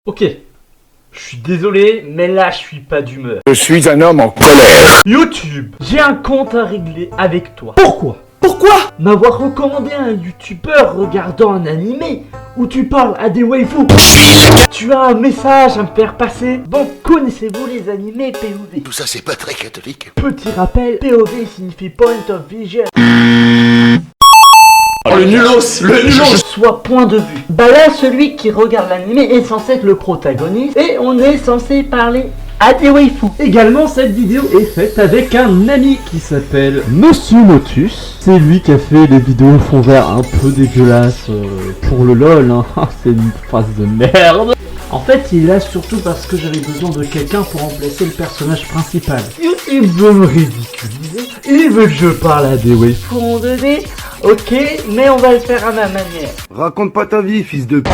Ok, je suis désolé, mais là je suis pas d'humeur. Je suis un homme en colère. YouTube, j'ai un compte à régler avec toi. Pourquoi? M'avoir recommandé un youtubeur regardant un animé où tu parles à des waifus. Tu as un message à me faire passer. Bon, connaissez-vous les animés POV? Tout ça, c'est pas très catholique. Petit rappel, POV signifie Point of Vision. Oh, le nulos. Soit point de vue. Bah là, celui qui regarde l'animé est censé être le protagoniste et on est censé parler à des waifus. Également, cette vidéo est faite avec un ami qui s'appelle Monsieur Lotus. C'est lui qui a fait les vidéos fond vert un peu dégueulasses pour le lol, hein. C'est une phrase de merde. En fait, il est là surtout parce que j'avais besoin de quelqu'un pour remplacer le personnage principal. Il veut me ridiculiser, il veut que je parle à des waifus en 2D. Ok, mais on va le faire à ma manière. Raconte pas ta vie, fils de p***.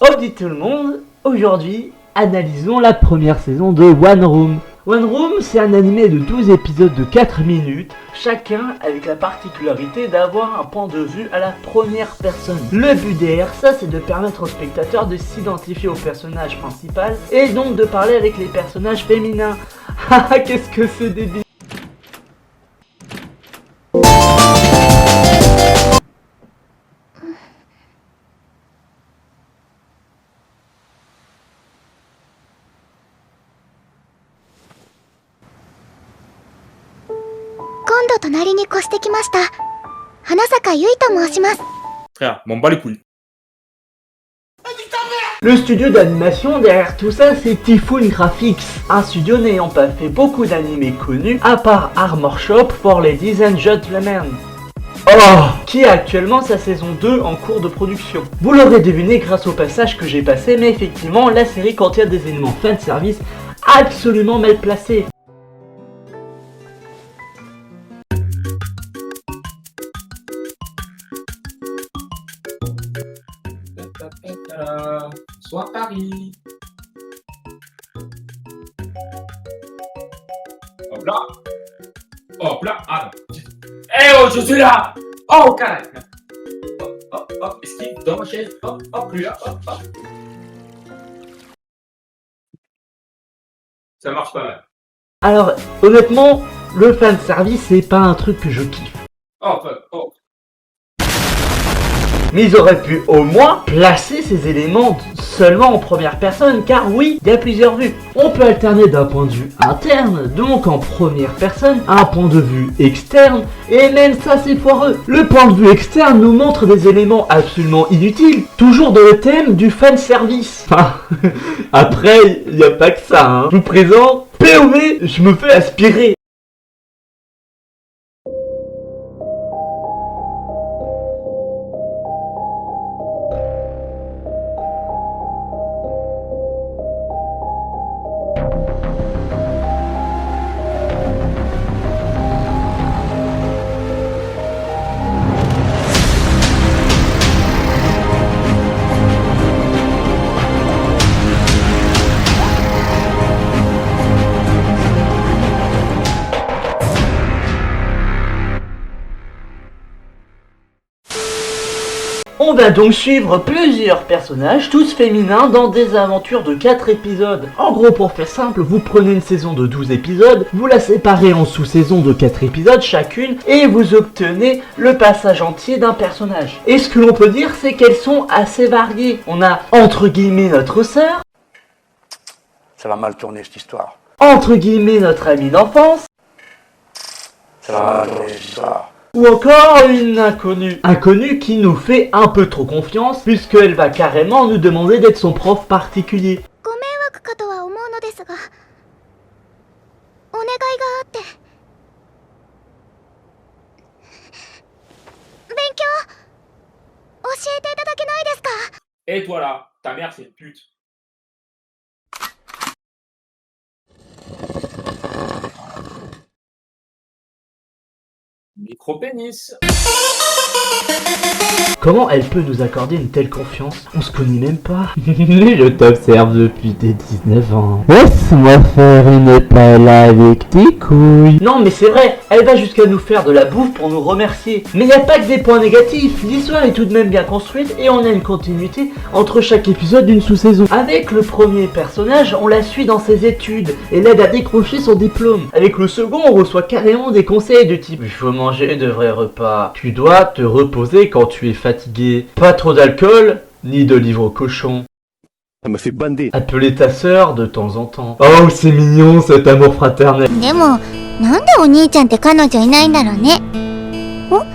Oh, dit tout le monde, aujourd'hui, analysons la première saison de One Room. One Room, c'est un animé de 12 épisodes de 4 minutes, chacun avec la particularité d'avoir un point de vue à la première personne. Le but derrière ça, c'est de permettre au spectateur de s'identifier au personnage principal et donc de parler avec les personnages féminins. Haha, qu'est-ce que c'est débile! Frère, m'en bats les couilles. Le studio d'animation derrière tout ça, c'est Typhoon Graphics, un studio n'ayant pas fait beaucoup d'animés connus à part Armor Shop for Ladies and Gentlemen. Oh, qui a actuellement sa saison 2 en cours de production. Vous l'aurez deviné grâce au passage que j'ai passé, mais effectivement, la série contient des éléments fanservice absolument mal placés. Soir Paris. Hop là. Hop là. Ah non. Eh oh, je suis là. Oh, carré. Hop, hop, hop. Esquive dans ma chaise. Hop, hop, lui là. Hop, hop. Ça marche pas mal. Alors, honnêtement, le fanservice, c'est pas un truc que je kiffe. Hop, hop. Mais ils auraient pu au moins placer ces éléments seulement en première personne, car oui, il y a plusieurs vues. On peut alterner d'un point de vue interne, donc en première personne, à un point de vue externe, et même ça c'est foireux. Le point de vue externe nous montre des éléments absolument inutiles, toujours dans le thème du fanservice. Enfin, après, il n'y a pas que ça, hein. Je vous présente POV, je me fais aspirer. On va donc suivre plusieurs personnages, tous féminins, dans des aventures de 4 épisodes. En gros, pour faire simple, vous prenez une saison de 12 épisodes, vous la séparez en sous-saisons de 4 épisodes chacune, et vous obtenez le passage entier d'un personnage. Et ce que l'on peut dire, c'est qu'elles sont assez variées. On a, entre guillemets, notre sœur, Ça va mal tourner cette histoire. entre guillemets, notre amie d'enfance, Ça va mal tourner cette histoire. ou encore une inconnue. Inconnue qui nous fait un peu trop confiance, puisqu'elle va carrément nous demander d'être son prof particulier. Et toi là, ta mère c'est une pute. Micro-pénis. Comment elle peut nous accorder une telle confiance? On se connaît même pas. Mais je t'observe depuis tes 19 ans. Laisse-moi faire une pelle avec tes couilles. Non mais c'est vrai, elle va jusqu'à nous faire de la bouffe pour nous remercier. Mais y a pas que des points négatifs, l'histoire est tout de même bien construite et on a une continuité entre chaque épisode d'une sous-saison. Avec le premier personnage, on la suit dans ses études et l'aide à décrocher son diplôme. Avec le second, on reçoit carrément des conseils du type: il faut manger de vrais repas, tu dois te reposer quand tu es fatigué, pas trop d'alcool, ni de livres cochons. Ça me fait bander. Appeler ta sœur de temps en temps. Oh, c'est mignon cet amour fraternel. でもなんでお兄ちゃんって彼女いないんだろうね。は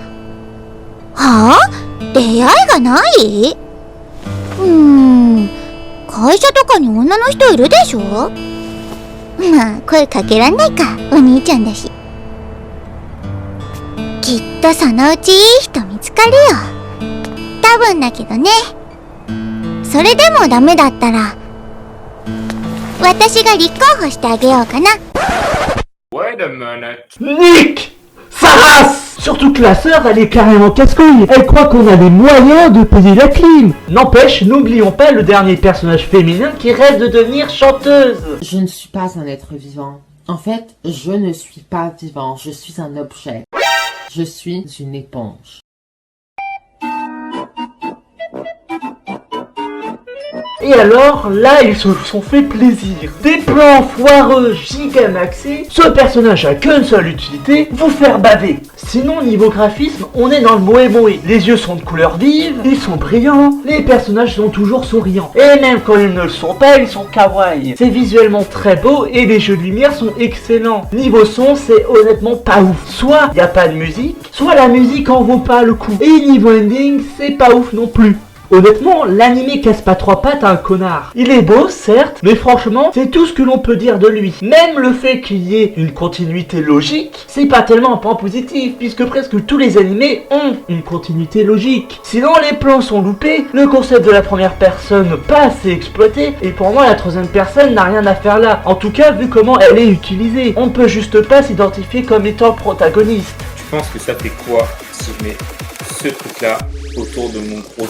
あ？出会いがない？会社とかに女の人いるでしょ？まあ声かけらんないか、お兄ちゃんだし。きっとそのうちいい人見つかるよ。多分だけどね。それでもダメだったら私が立候補してあげようかな。 Wait a minute. Nick sa race. Surtout que la sœur, elle est carrément casse-couille. Elle croit qu'on a les moyens de payer la clim. N'empêche, n'oublions pas le dernier personnage féminin qui rêve de devenir chanteuse. Je ne suis pas un être vivant. En fait, je ne suis pas vivant, je suis un objet. Je suis une éponge. Et alors, là, ils se sont fait plaisir. Des plans foireux gigamaxés, ce personnage a qu'une seule utilité, vous faire baver. Sinon, niveau graphisme, on est dans le moé-moé. Les yeux sont de couleur vive, ils sont brillants, les personnages sont toujours souriants. Et même quand ils ne le sont pas, ils sont kawaii. C'est visuellement très beau et les jeux de lumière sont excellents. Niveau son, c'est honnêtement pas ouf. Soit y a pas de musique, soit la musique en vaut pas le coup. Et niveau ending, c'est pas ouf non plus. Honnêtement, l'animé casse pas trois pattes à un connard. Il est beau, certes, mais franchement, c'est tout ce que l'on peut dire de lui. Même le fait qu'il y ait une continuité logique, c'est pas tellement un point positif, puisque presque tous les animés ont une continuité logique. Sinon, les plans sont loupés, le concept de la première personne pas assez exploité, et pour moi, la troisième personne n'a rien à faire là. En tout cas, vu comment elle est utilisée, on peut juste pas s'identifier comme étant le protagoniste. Tu penses que ça fait quoi si je mets ce truc là autour de mon gros